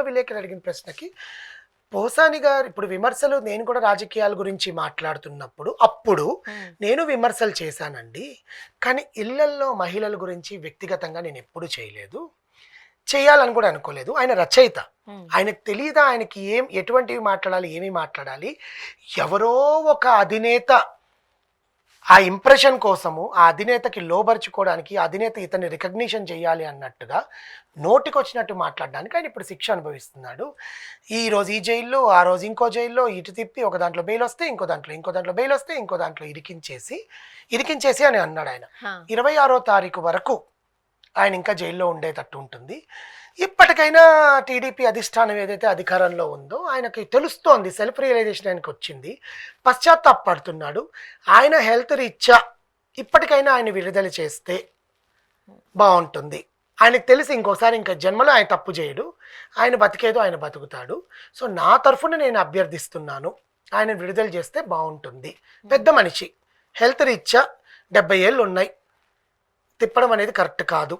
విలేకరు అడిగిన ప్రశ్నకి పోసాని గారు ఇప్పుడు విమర్శలు నేను కూడా రాజకీయాల గురించి మాట్లాడుతున్నప్పుడు అప్పుడు నేను విమర్శలు చేశానండి. కానీ ఇళ్లల్లో మహిళల గురించి వ్యక్తిగతంగా నేను ఎప్పుడు చేయలేదు. చేయాలని కూడా అనుకోలేదు. ఆయన రచయిత. ఆయనకు తెలీదా ఆయనకి ఎటువంటివి మాట్లాడాలి, ఏమి మాట్లాడాలి? ఎవరో ఒక అధినేత ఆ ఇంప్రెషన్ కోసము ఆ అధినేతకి లోబరుచుకోవడానికి అధినేత ఇతన్ని రికగ్నిషన్ చేయాలి అన్నట్టుగా నోటికొచ్చినట్టు మాట్లాడడానికి ఆయన ఇప్పుడు శిక్ష అనుభవిస్తున్నాడు. ఈరోజు ఈ జైల్లో, ఆ రోజు ఇంకో జైల్లో ఇటు తిప్పి ఒక దాంట్లో బెయిల్ వస్తే ఇంకో దాంట్లో బెయిల్ వస్తే ఇంకో దాంట్లో ఇరికించేసి అని అన్నాడు ఆయన. 26వ తారీఖు వరకు ఆయన ఇంకా జైల్లో ఉండేటట్టు ఉంటుంది. ఇప్పటికైనా టీడీపీ అధిష్టానం ఏదైతే అధికారంలో ఉందో ఆయనకి తెలుస్తోంది, సెల్ఫ్ రియలైజేషన్ ఆయనకు వచ్చింది, పశ్చాత్తాపడుతున్నాడు. ఆయన హెల్త్ రీత్యా ఇప్పటికైనా ఆయన విడుదల చేస్తే బాగుంటుంది. ఆయనకు తెలిసి ఇంకోసారి ఇంకా జన్మలో ఆయన తప్పు చేయడు, ఆయన బతికేదో ఆయన బతుకుతాడు. సో నా తరఫున నేను అభ్యర్థిస్తున్నాను, ఆయన విడుదల చేస్తే బాగుంటుంది. పెద్ద మనిషి, హెల్త్ రీత్యా 70 ఏళ్ళు ఉన్నాయి, తిప్పడం అనేది కరెక్ట్ కాదు.